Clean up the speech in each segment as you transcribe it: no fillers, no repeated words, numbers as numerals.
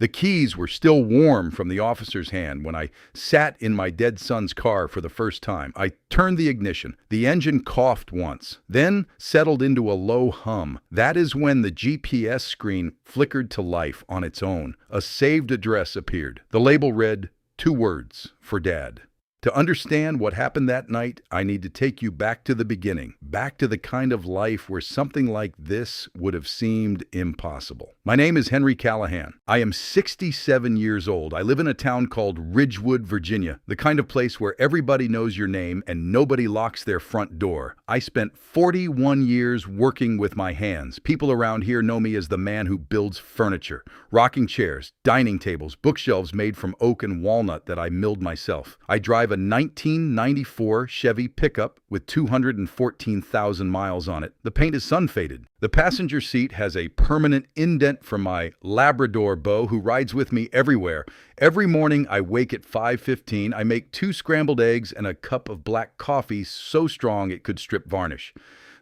The keys were still warm from the officer's hand when I sat in my dead son's car for the first time. I turned the ignition. The engine coughed once, then settled into a low hum. That is when the GPS screen flickered to life on its own. A saved address appeared. The label read, 2 words, for Dad. To understand what happened that night, I need to take you back to the beginning, back to the kind of life where something like this would have seemed impossible. My name is Henry Callahan. I am 67 years old. I live in a town called Ridgewood, Virginia, the kind of place where everybody knows your name and nobody locks their front door. I spent 41 years working with my hands. People around here know me as the man who builds furniture, rocking chairs, dining tables, bookshelves made from oak and walnut that I milled myself. I drive a 1994 Chevy pickup with 214,000 miles on it. The paint is sun-faded. The passenger seat has a permanent indent from my Labrador Beau who rides with me everywhere. Every morning I wake at 5:15. I make 2 scrambled eggs and a cup of black coffee so strong it could strip varnish.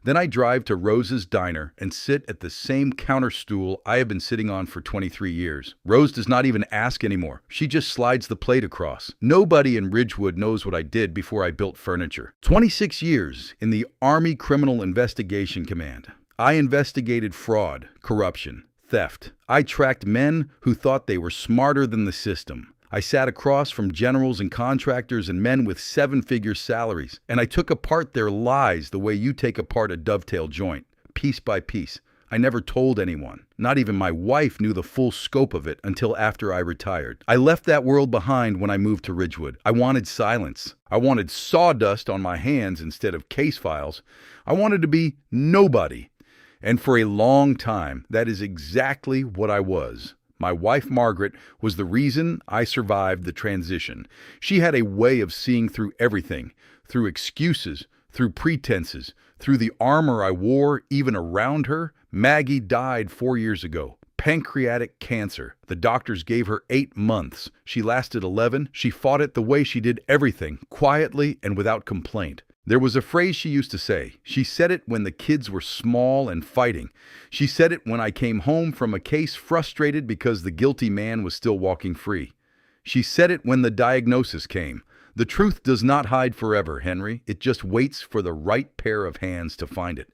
Then I drive to Rose's Diner and sit at the same counter stool I have been sitting on for 23 years. Rose does not even ask anymore. She just slides the plate across. Nobody in Ridgewood knows what I did before I built furniture. 26 years in the Army Criminal Investigation Command. I investigated fraud, corruption, theft. I tracked men who thought they were smarter than the system. I sat across from generals and contractors and men with 7-figure salaries, and I took apart their lies the way you take apart a dovetail joint, piece by piece. I never told anyone. Not even my wife knew the full scope of it until after I retired. I left that world behind when I moved to Ridgewood. I wanted silence. I wanted sawdust on my hands instead of case files. I wanted to be nobody. And for a long time, that is exactly what I was. My wife, Margaret, was the reason I survived the transition. She had a way of seeing through everything, through excuses, through pretenses, through the armor I wore even around her. Maggie died 4 years ago. Pancreatic cancer. The doctors gave her 8 months. She lasted 11. She fought it the way she did everything, quietly and without complaint. There was a phrase she used to say. She said it when the kids were small and fighting. She said it when I came home from a case frustrated because the guilty man was still walking free. She said it when the diagnosis came. The truth does not hide forever, Henry. It just waits for the right pair of hands to find it.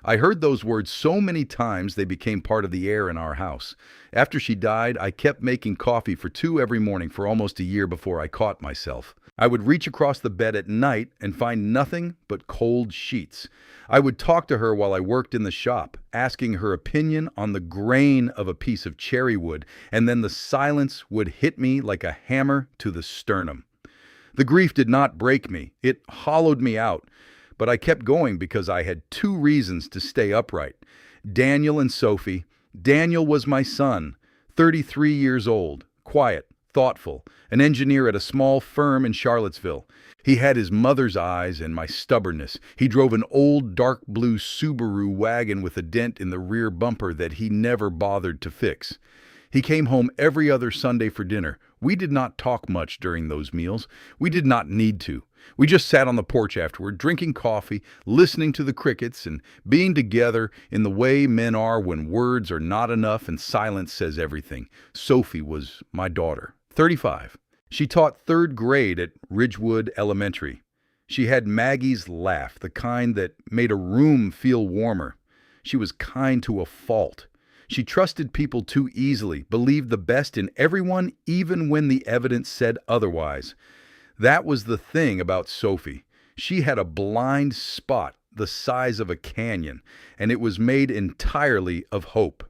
I heard those words so many times they became part of the air in our house. After she died, I kept making coffee for 2 every morning for almost a year before I caught myself. I would reach across the bed at night and find nothing but cold sheets. I would talk to her while I worked in the shop, asking her opinion on the grain of a piece of cherry wood, and then the silence would hit me like a hammer to the sternum. The grief did not break me. It hollowed me out. But I kept going because I had 2 reasons to stay upright. Daniel and Sophie. Daniel was my son, 33 years old, quiet, thoughtful, an engineer at a small firm in Charlottesville. He had his mother's eyes and my stubbornness. He drove an old dark blue Subaru wagon with a dent in the rear bumper that he never bothered to fix. He came home every other Sunday for dinner. We did not talk much during those meals. We did not need to. We just sat on the porch afterward, drinking coffee, listening to the crickets, and being together in the way men are when words are not enough and silence says everything. Sophie was my daughter, 35. She taught 3rd grade at Ridgewood Elementary. She had Maggie's laugh, the kind that made a room feel warmer. She was kind to a fault. She trusted people too easily, believed the best in everyone even when the evidence said otherwise. That was the thing about Sophie. She had a blind spot the size of a canyon, and it was made entirely of hope.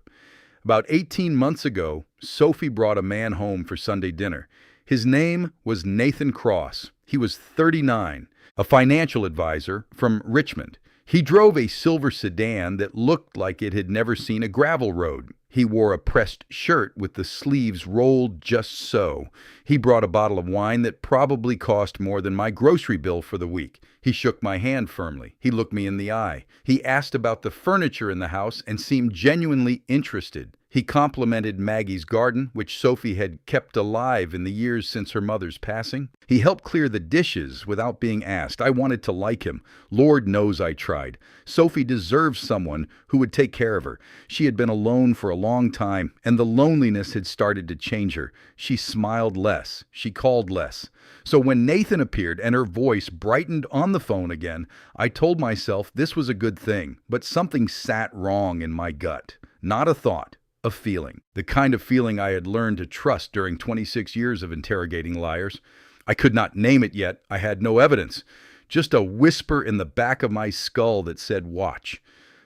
About 18 months ago, Sophie brought a man home for Sunday dinner. His name was Nathan Cross. He was 39, a financial advisor from Richmond. He drove a silver sedan that looked like it had never seen a gravel road. He wore a pressed shirt with the sleeves rolled just so. He brought a bottle of wine that probably cost more than my grocery bill for the week. He shook my hand firmly. He looked me in the eye. He asked about the furniture in the house and seemed genuinely interested. He complimented Maggie's garden, which Sophie had kept alive in the years since her mother's passing. He helped clear the dishes without being asked. I wanted to like him. Lord knows I tried. Sophie deserved someone who would take care of her. She had been alone for a long time, and the loneliness had started to change her. She smiled less. She called less. So when Nathan appeared and her voice brightened on the phone again, I told myself this was a good thing, but something sat wrong in my gut. Not a thought. A feeling. The kind of feeling I had learned to trust during 26 years of interrogating liars. I could not name it yet. I had no evidence. Just a whisper in the back of my skull that said, watch.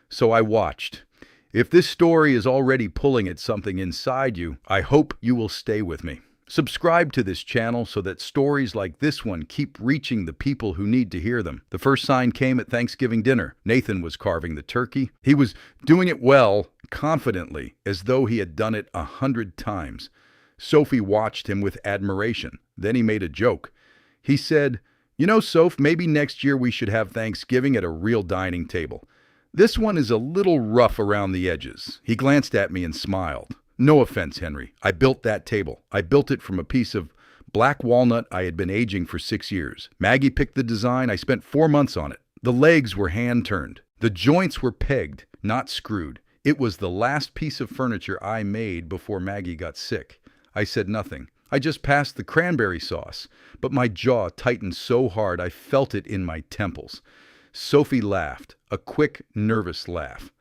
So I watched. If this story is already pulling at something inside you, I hope you will stay with me. Subscribe to this channel so that stories like this one keep reaching the people who need to hear them. The first sign came at Thanksgiving dinner. Nathan was carving the turkey. He was doing it well, confidently, as though he had done it 100 times. Sophie watched him with admiration. Then he made a joke. He said, "You know, Soph, maybe next year we should have Thanksgiving at a real dining table. This one is a little rough around the edges." He glanced at me and smiled. "No offense, Henry. I built that table. I built it from a piece of black walnut I had been aging for 6 years. Maggie picked the design. I spent 4 months on it. The legs were hand-turned. The joints were pegged, not screwed. It was the last piece of furniture I made before Maggie got sick." I said nothing. I just passed the cranberry sauce, but my jaw tightened so hard I felt it in my temples. Sophie laughed, a quick, nervous laugh,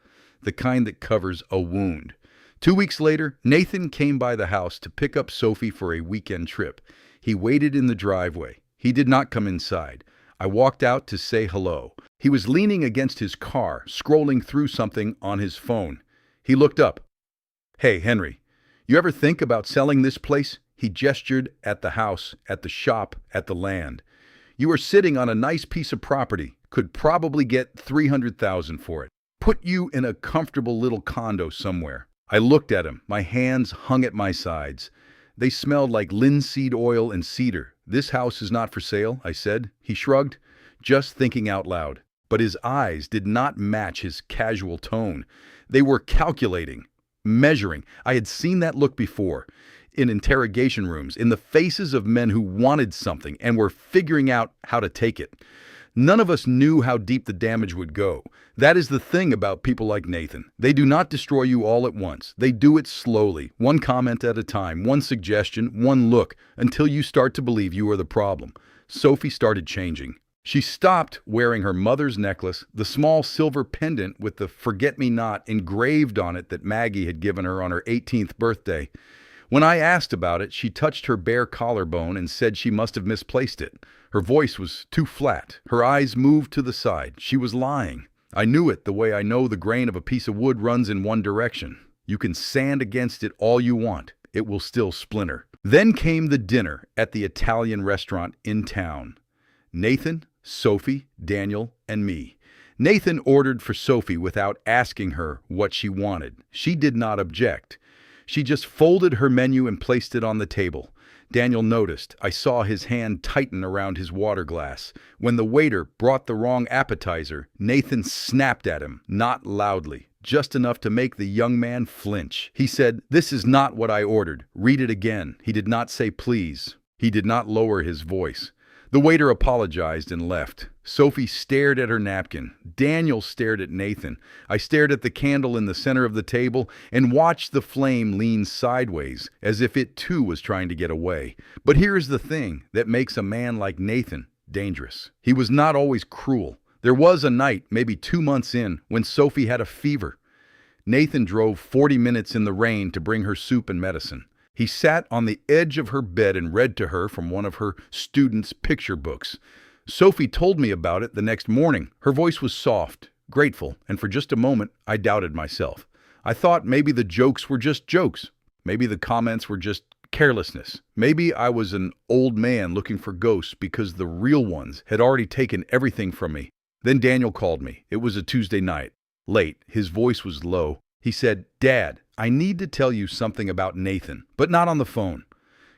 the kind that covers a wound. 2 weeks later, Nathan came by the house to pick up Sophie for a weekend trip. He waited in the driveway. He did not come inside. I walked out to say hello. He was leaning against his car, scrolling through something on his phone. He looked up. "Hey, Henry, you ever think about selling this place?" He gestured at the house, at the shop, at the land. "You are sitting on a nice piece of property. Could probably get $300,000 for it. Put you in a comfortable little condo somewhere." I looked at him. My hands hung at my sides. They smelled like linseed oil and cedar. "This house is not for sale," I said. He shrugged, just thinking out loud. But his eyes did not match his casual tone. They were calculating, measuring. I had seen that look before, in interrogation rooms, in the faces of men who wanted something and were figuring out how to take it. None of us knew how deep the damage would go. That is the thing about people like Nathan. They do not destroy you all at once. They do it slowly, one comment at a time, one suggestion, one look, until you start to believe you are the problem. Sophie started changing. She stopped wearing her mother's necklace, the small silver pendant with the forget-me-not engraved on it that Maggie had given her on her 18th birthday. When I asked about it, she touched her bare collarbone and said she must have misplaced it. Her voice was too flat. Her eyes moved to the side. She was lying. I knew it the way I know the grain of a piece of wood runs in one direction. You can sand against it all you want. It will still splinter. Then came the dinner at the Italian restaurant in town. Nathan, Sophie, Daniel, and me. Nathan ordered for Sophie without asking her what she wanted. She did not object. She just folded her menu and placed it on the table. Daniel noticed. I saw his hand tighten around his water glass. When the waiter brought the wrong appetizer, Nathan snapped at him, not loudly, just enough to make the young man flinch. He said, "This is not what I ordered. Read it again." He did not say please. He did not lower his voice. The waiter apologized and left. Sophie stared at her napkin. Daniel stared at Nathan. I stared at the candle in the center of the table and watched the flame lean sideways, as if it too was trying to get away. But here is the thing that makes a man like Nathan dangerous. He was not always cruel. There was a night, maybe 2 months in, when Sophie had a fever. Nathan drove 40 minutes in the rain to bring her soup and medicine. He sat on the edge of her bed and read to her from one of her students' picture books. Sophie told me about it the next morning. Her voice was soft, grateful, and for just a moment, I doubted myself. I thought maybe the jokes were just jokes. Maybe the comments were just carelessness. Maybe I was an old man looking for ghosts because the real ones had already taken everything from me. Then Daniel called me. It was a Tuesday night. Late. His voice was low. He said, "Dad, I need to tell you something about Nathan, but not on the phone.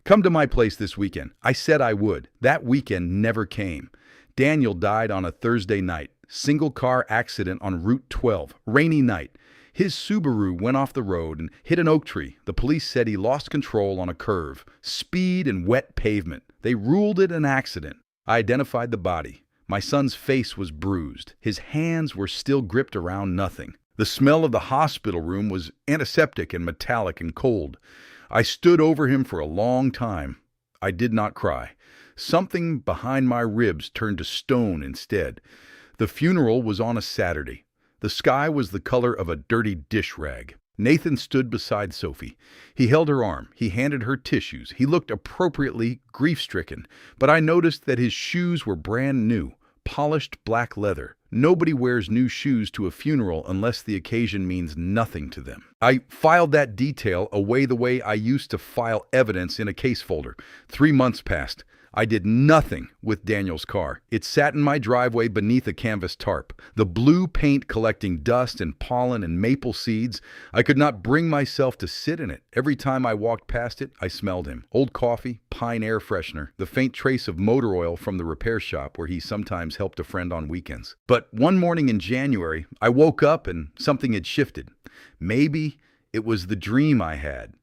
Come to my place this weekend." I said I would. That weekend never came. Daniel died on a Thursday night. Single car accident on Route 12. Rainy night. His Subaru went off the road and hit an oak tree. The police said he lost control on a curve. Speed and wet pavement. They ruled it an accident. I identified the body. My son's face was bruised. His hands were still gripped around nothing. The smell of the hospital room was antiseptic and metallic and cold. I stood over him for a long time. I did not cry. Something behind my ribs turned to stone instead. The funeral was on a Saturday. The sky was the color of a dirty dish rag. Nathan stood beside Sophie. He held her arm. He handed her tissues. He looked appropriately grief-stricken, but I noticed that his shoes were brand new, polished black leather. Nobody wears new shoes to a funeral unless the occasion means nothing to them. I filed that detail away the way I used to file evidence in a case folder. 3 months passed. I did nothing with Daniel's car. It sat in my driveway beneath a canvas tarp, the blue paint collecting dust and pollen and maple seeds. I could not bring myself to sit in it. Every time I walked past it, I smelled him. Old coffee, pine air freshener, the faint trace of motor oil from the repair shop where he sometimes helped a friend on weekends. But one morning in January, I woke up and something had shifted. Maybe it was the dream I had.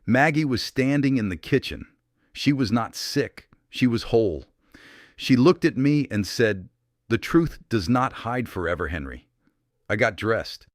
Maggie was standing in the kitchen. She was not sick. She was whole. She looked at me and said, "The truth does not hide forever, Henry." I got dressed.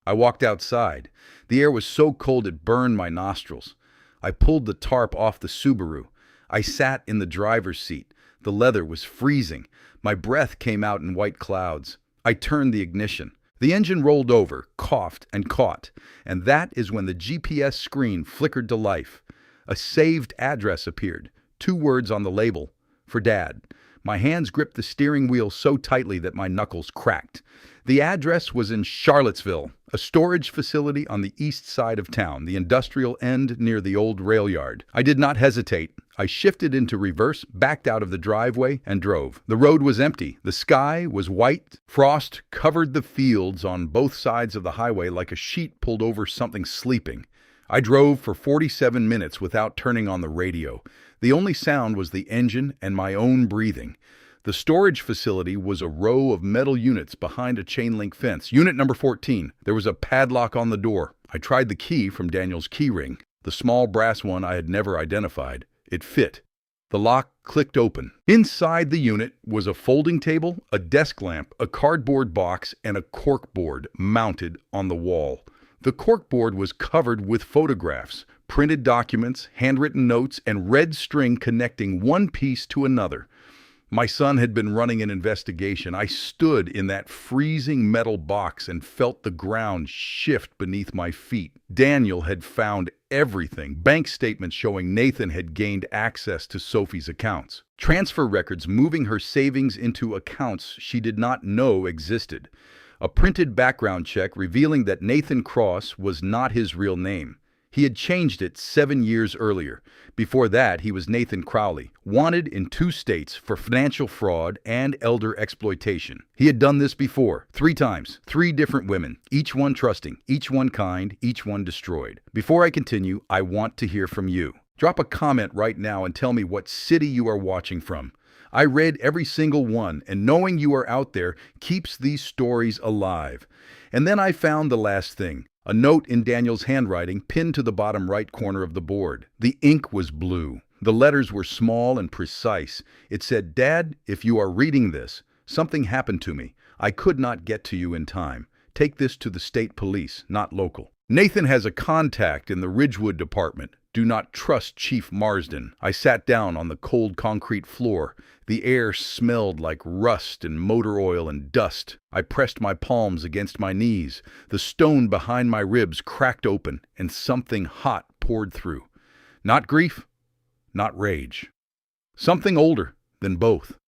I walked outside. The air was so cold it burned my nostrils. I pulled the tarp off the Subaru. I sat in the driver's seat. The leather was freezing. My breath came out in white clouds. I turned the ignition. The engine rolled over, coughed, and caught. And that is when the GPS screen flickered to life. A saved address appeared. 2 words on the label, for Dad. My hands gripped the steering wheel so tightly that my knuckles cracked. The address was in Charlottesville, a storage facility on the east side of town, the industrial end near the old rail yard. I did not hesitate. I shifted into reverse, backed out of the driveway, and drove. The road was empty. The sky was white. Frost covered the fields on both sides of the highway like a sheet pulled over something sleeping. I drove for 47 minutes without turning on the radio. The only sound was the engine and my own breathing. The storage facility was a row of metal units behind a chain-link fence. Unit number 14. There was a padlock on the door. I tried the key from Daniel's key ring, the small brass one I had never identified. It fit. The lock clicked open. Inside the unit was a folding table, a desk lamp, a cardboard box, and a corkboard mounted on the wall. The corkboard was covered with photographs, printed documents, handwritten notes, and red string connecting one piece to another. My son had been running an investigation. I stood in that freezing metal box and felt the ground shift beneath my feet. Daniel had found everything. Bank statements showing Nathan had gained access to Sophie's accounts. Transfer records moving her savings into accounts she did not know existed. A printed background check revealing that Nathan Cross was not his real name. He had changed it 7 years earlier. Before that, he was Nathan Crowley, wanted in 2 states for financial fraud and elder exploitation. He had done this before, 3 times, 3 different women, each one trusting, each one kind, each one destroyed. Before I continue, I want to hear from you. Drop a comment right now and tell me what city you are watching from. I read every single one, and knowing you are out there keeps these stories alive. And then I found the last thing. A note in Daniel's handwriting pinned to the bottom right corner of the board. The ink was blue. The letters were small and precise. It said, "Dad, if you are reading this, something happened to me. I could not get to you in time. Take this to the state police, not local. Nathan has a contact in the Ridgewood department. Do not trust Chief Marsden." I sat down on the cold concrete floor. The air smelled like rust and motor oil and dust. I pressed my palms against my knees. The stone behind my ribs cracked open, and something hot poured through. Not grief, not rage. Something older than both.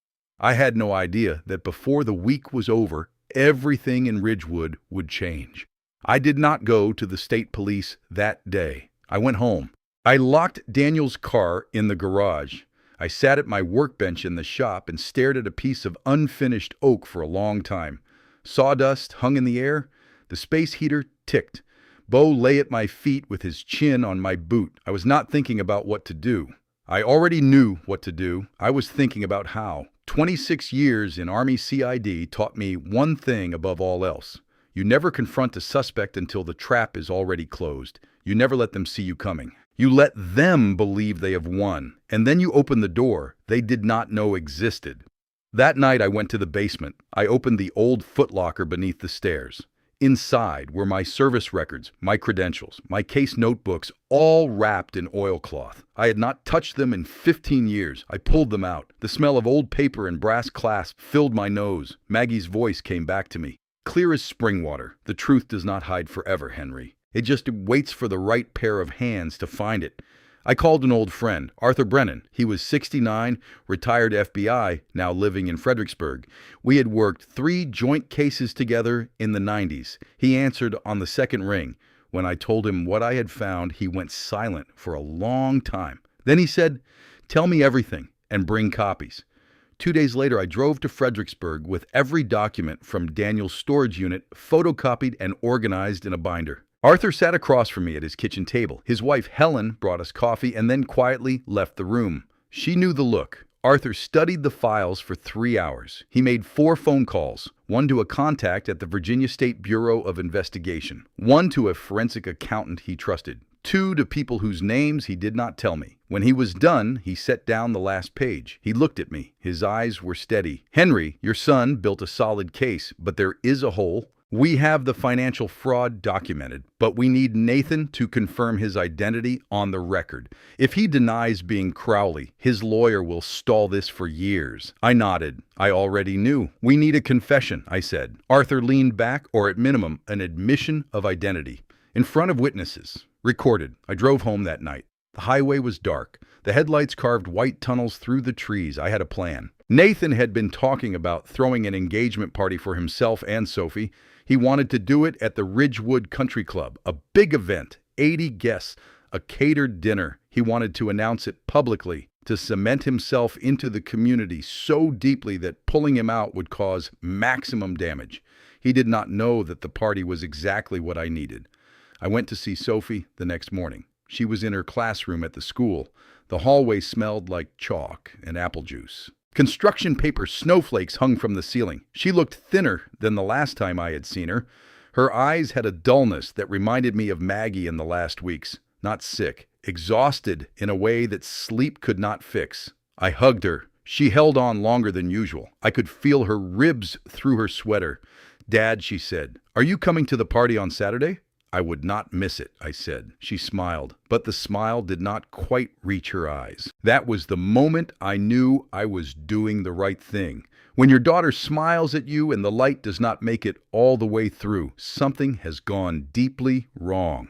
I had no idea that before the week was over, everything in Ridgewood would change. I did not go to the state police that day. I went home. I locked Daniel's car in the garage. I sat at my workbench in the shop and stared at a piece of unfinished oak for a long time. Sawdust hung in the air. The space heater ticked. Bo lay at my feet with his chin on my boot. I was not thinking about what to do. I already knew what to do. I was thinking about how. 26 years in Army CID taught me one thing above all else. You never confront a suspect until the trap is already closed. You never let them see you coming. You let them believe they have won, and then you open the door they did not know existed. That night I went to the basement. I opened the old footlocker beneath the stairs. Inside were my service records, my credentials, my case notebooks, all wrapped in oilcloth. I had not touched them in 15 years. I pulled them out. The smell of old paper and brass clasps filled my nose. Maggie's voice came back to me. Clear as spring water. The truth does not hide forever, Henry. It just waits for the right pair of hands to find it. I called an old friend, Arthur Brennan. He was 69, retired FBI, now living in Fredericksburg. We had worked 3 joint cases together in the 90s. He answered on the second ring. When I told him what I had found, he went silent for a long time. Then he said, "Tell me everything and bring copies." 2 days later, I drove to Fredericksburg with every document from Daniel's storage unit photocopied and organized in a binder. Arthur sat across from me at his kitchen table. His wife, Helen, brought us coffee and then quietly left the room. She knew the look. Arthur studied the files for 3 hours. He made 4 phone calls, one to a contact at the Virginia State Bureau of Investigation, one to a forensic accountant he trusted, 2 to people whose names he did not tell me. When he was done, he set down the last page. He looked at me. His eyes were steady. "Henry, your son built a solid case, but there is a hole. We have the financial fraud documented, but we need Nathan to confirm his identity on the record. If he denies being Crowley, his lawyer will stall this for years." I nodded. I already knew. "We need a confession," I said. Arthur leaned back, or at minimum, an admission of identity. In front of witnesses. Recorded. I drove home that night. The highway was dark. The headlights carved white tunnels through the trees. I had a plan. Nathan had been talking about throwing an engagement party for himself and Sophie. He wanted to do it at the Ridgewood Country Club, a big event, 80 guests, a catered dinner. He wanted to announce it publicly, to cement himself into the community so deeply that pulling him out would cause maximum damage. He did not know that the party was exactly what I needed. I went to see Sophie the next morning. She was in her classroom at the school. The hallway smelled like chalk and apple juice. Construction paper snowflakes hung from the ceiling. She looked thinner than the last time I had seen her. Her eyes had a dullness that reminded me of Maggie in the last weeks. Not sick, exhausted in a way that sleep could not fix. I hugged her. She held on longer than usual. I could feel her ribs through her sweater. "Dad," she said, "are you coming to the party on Saturday?" "I would not miss it," I said. She smiled, but the smile did not quite reach her eyes. That was the moment I knew I was doing the right thing. When your daughter smiles at you and the light does not make it all the way through, something has gone deeply wrong.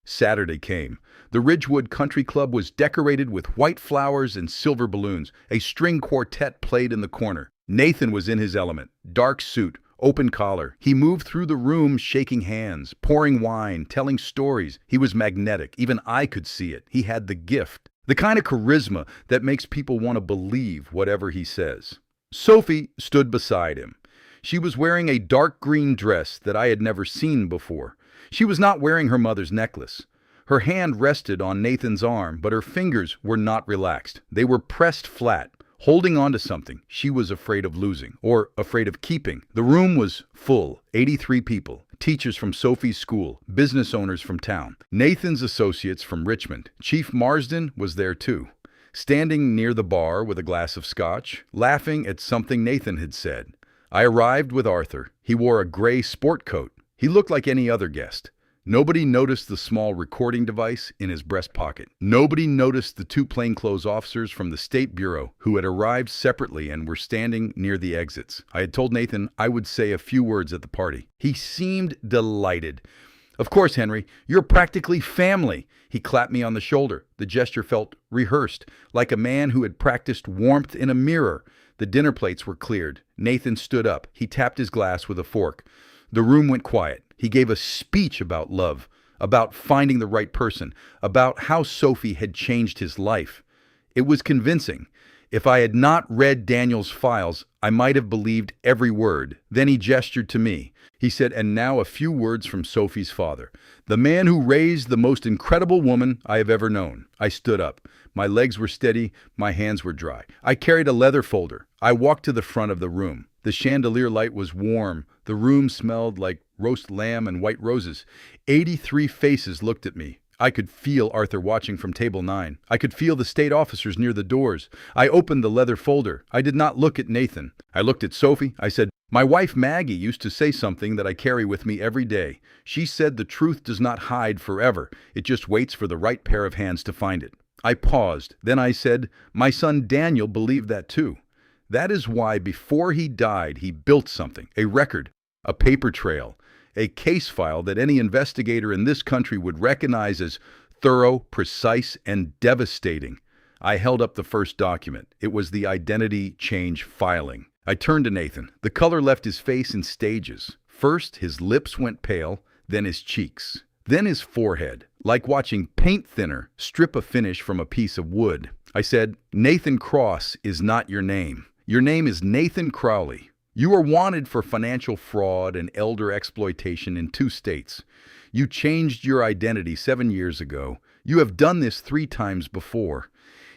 Saturday came. The Ridgewood Country Club was decorated with white flowers and silver balloons. A string quartet played in the corner. Nathan was in his element. Dark suit, open collar. He moved through the room shaking hands, pouring wine, telling stories. He was magnetic. Even I could see it. He had the gift. The kind of charisma that makes people want to believe whatever he says. Sophie stood beside him. She was wearing a dark green dress that I had never seen before. She was not wearing her mother's necklace. Her hand rested on Nathan's arm, but her fingers were not relaxed. They were pressed flat. Holding on to something she was afraid of losing, or afraid of keeping. The room was full, 83 people, teachers from Sophie's school, business owners from town, Nathan's associates from Richmond. Chief Marsden was there too, standing near the bar with a glass of scotch, laughing at something Nathan had said. I arrived with Arthur. He wore a gray sport coat. He looked like any other guest. Nobody noticed the small recording device in his breast pocket. Nobody noticed the 2 plainclothes officers from the State Bureau who had arrived separately and were standing near the exits. I had told Nathan I would say a few words at the party. He seemed delighted. "Of course, Henry, you're practically family." He clapped me on the shoulder. The gesture felt rehearsed, like a man who had practiced warmth in a mirror. The dinner plates were cleared. Nathan stood up. He tapped his glass with a fork. The room went quiet. He gave a speech about love, about finding the right person, about how Sophie had changed his life. It was convincing. If I had not read Daniel's files, I might have believed every word. Then he gestured to me. He said, "And now a few words from Sophie's father, the man who raised the most incredible woman I have ever known." I stood up. My legs were steady, my hands were dry. I carried a leather folder. I walked to the front of the room. The chandelier light was warm. The room smelled like roast lamb and white roses. 83 faces looked at me. I could feel Arthur watching from table 9. I could feel the state officers near the doors. I opened the leather folder. I did not look at Nathan. I looked at Sophie. I said, "My wife Maggie used to say something that I carry with me every day. She said the truth does not hide forever. It just waits for the right pair of hands to find it." I paused. Then I said, "My son Daniel believed that too. That is why before he died, he built something, a record, a paper trail, a case file that any investigator in this country would recognize as thorough, precise, and devastating." I held up the first document. It was the identity change filing. I turned to Nathan. The color left his face in stages. First, his lips went pale, then his cheeks, then his forehead, like watching paint thinner strip a finish from a piece of wood. I said, "Nathan Cross is not your name. Your name is Nathan Crowley. You are wanted for financial fraud and elder exploitation in 2 states. You changed your identity 7 years ago. You have done this 3 times before.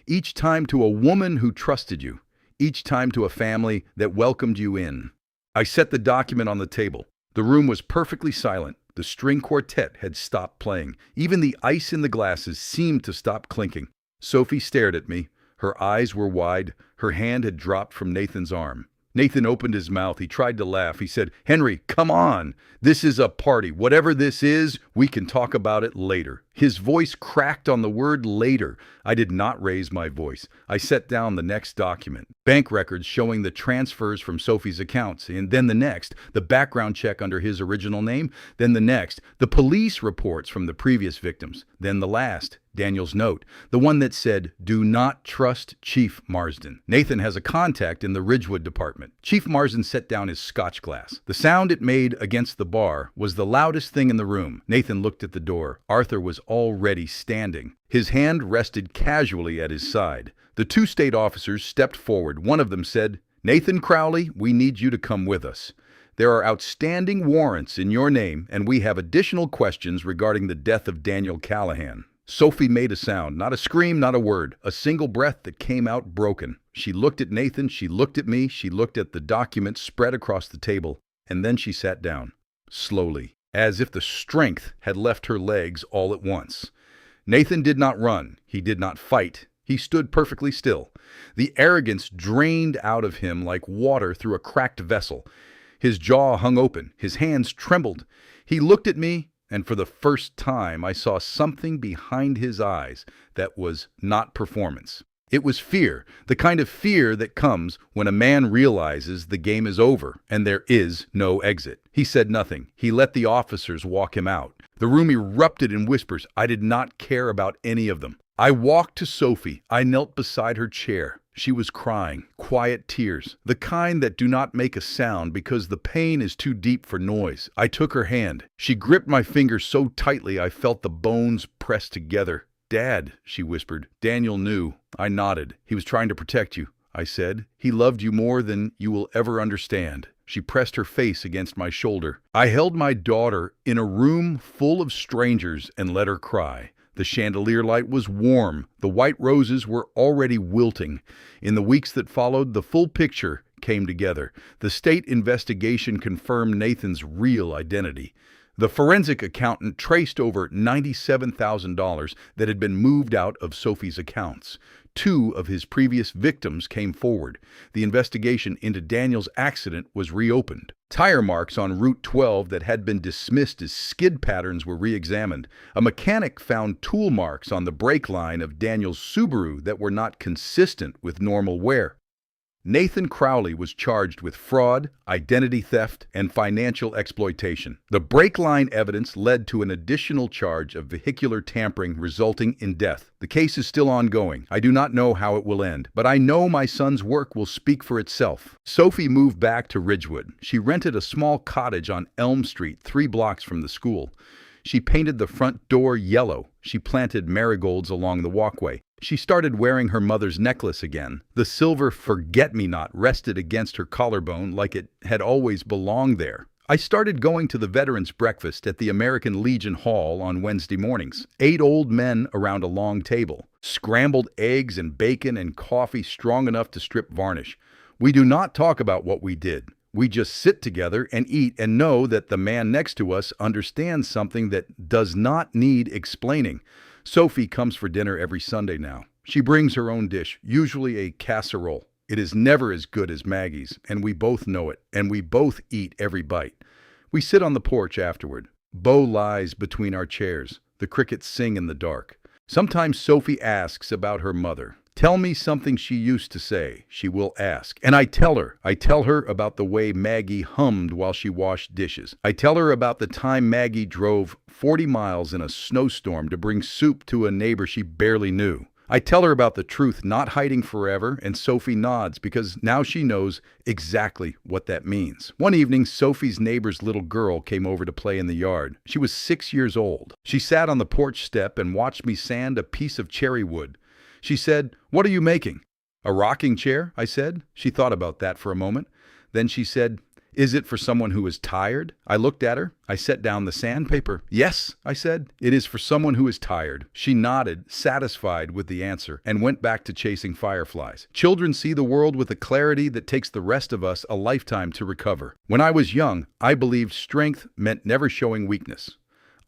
Each time to a woman who trusted you. Each time to a family that welcomed you in." I set the document on the table. The room was perfectly silent. The string quartet had stopped playing. Even the ice in the glasses seemed to stop clinking. Sophie stared at me. Her eyes were wide. Her hand had dropped from Nathan's arm. Nathan opened his mouth. He tried to laugh. He said, "Henry, come on. This is a party. Whatever this is, we can talk about it later." His voice cracked on the word later. I did not raise my voice. I set down the next document. Bank records showing the transfers from Sophie's accounts. And then the next, the background check under his original name. Then the next, the police reports from the previous victims. Then the last, Daniel's note, the one that said, "Do not trust Chief Marsden. Nathan has a contact in the Ridgewood department." Chief Marsden set down his scotch glass. The sound it made against the bar was the loudest thing in the room. Nathan looked at the door. Arthur was already standing. His hand rested casually at his side. The 2 state officers stepped forward. One of them said, "Nathan Crowley, we need you to come with us. There are outstanding warrants in your name, and we have additional questions regarding the death of Daniel Callahan." Sophie made a sound, not a scream, not a word, a single breath that came out broken. She looked at Nathan, she looked at me, she looked at the document spread across the table, and then she sat down, slowly, as if the strength had left her legs all at once. Nathan did not run. He did not fight. He stood perfectly still. The arrogance drained out of him like water through a cracked vessel. His jaw hung open. His hands trembled. He looked at me, and for the first time I saw something behind his eyes that was not performance. It was fear, the kind of fear that comes when a man realizes the game is over and there is no exit. He said nothing. He let the officers walk him out. The room erupted in whispers. I did not care about any of them. I walked to Sophie. I knelt beside her chair. She was crying, quiet tears, the kind that do not make a sound because the pain is too deep for noise. I took her hand. She gripped my fingers so tightly I felt the bones pressed together. "Dad," she whispered. Daniel knew. I nodded. "He was trying to protect you," I said. "He loved you more than you will ever understand." She pressed her face against my shoulder. I held my daughter in a room full of strangers and let her cry. The chandelier light was warm. The white roses were already wilting. In the weeks that followed, the full picture came together. The state investigation confirmed Nathan's real identity. The forensic accountant traced over $97,000 that had been moved out of Sophie's accounts. 2 of his previous victims came forward. The investigation into Daniel's accident was reopened. Tire marks on Route 12 that had been dismissed as skid patterns were re-examined. A mechanic found tool marks on the brake line of Daniel's Subaru that were not consistent with normal wear. Nathan Crowley was charged with fraud, identity theft, and financial exploitation. The brake line evidence led to an additional charge of vehicular tampering resulting in death. The case is still ongoing. I do not know how it will end, but I know my son's work will speak for itself. Sophie moved back to Ridgewood. She rented a small cottage on Elm Street, 3 blocks from the school. She painted the front door yellow. She planted marigolds along the walkway. She started wearing her mother's necklace again. The silver forget-me-not rested against her collarbone like it had always belonged there. I started going to the Veterans Breakfast at the American Legion Hall on Wednesday mornings. 8 old men around a long table. Scrambled eggs and bacon and coffee strong enough to strip varnish. We do not talk about what we did. We just sit together and eat and know that the man next to us understands something that does not need explaining. Sophie comes for dinner every Sunday now. She brings her own dish, usually a casserole. It is never as good as Maggie's, and we both know it, and we both eat every bite. We sit on the porch afterward. Bo lies between our chairs. The crickets sing in the dark. Sometimes Sophie asks about her mother. Tell me something she used to say, she will ask. And I tell her. I tell her about the way Maggie hummed while she washed dishes. I tell her about the time Maggie drove 40 miles in a snowstorm to bring soup to a neighbor she barely knew. I tell her about the truth not hiding forever, and Sophie nods because now she knows exactly what that means. One evening, Sophie's neighbor's little girl came over to play in the yard. She was 6 years old. She sat on the porch step and watched me sand a piece of cherry wood. She said, "What are you making?" "A rocking chair," I said. She thought about that for a moment. Then she said, "Is it for someone who is tired?" I looked at her. I set down the sandpaper. "Yes," I said, "it is for someone who is tired." She nodded, satisfied with the answer, and went back to chasing fireflies. Children see the world with a clarity that takes the rest of us a lifetime to recover. When I was young, I believed strength meant never showing weakness.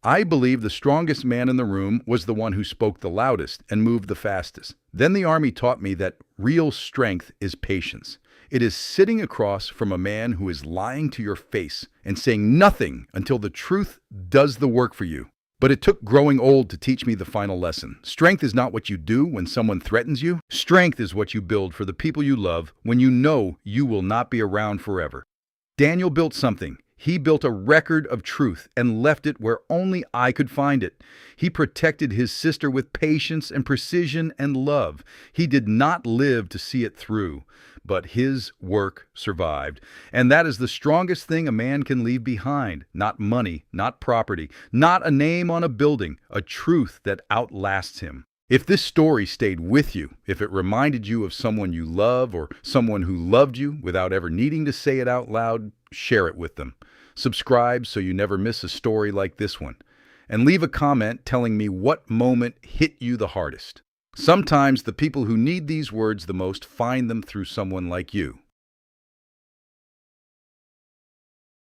I believed the strongest man in the room was the one who spoke the loudest and moved the fastest. Then the Army taught me that real strength is patience. It is sitting across from a man who is lying to your face and saying nothing until the truth does the work for you. But it took growing old to teach me the final lesson. Strength is not what you do when someone threatens you. Strength is what you build for the people you love when you know you will not be around forever. Daniel built something. He built a record of truth and left it where only I could find it. He protected his sister with patience and precision and love. He did not live to see it through, but his work survived. And that is the strongest thing a man can leave behind. Not money, not property, not a name on a building, a truth that outlasts him. If this story stayed with you, if it reminded you of someone you love or someone who loved you without ever needing to say it out loud, share it with them. Subscribe so you never miss a story like this one. And leave a comment telling me what moment hit you the hardest. Sometimes the people who need these words the most find them through someone like you.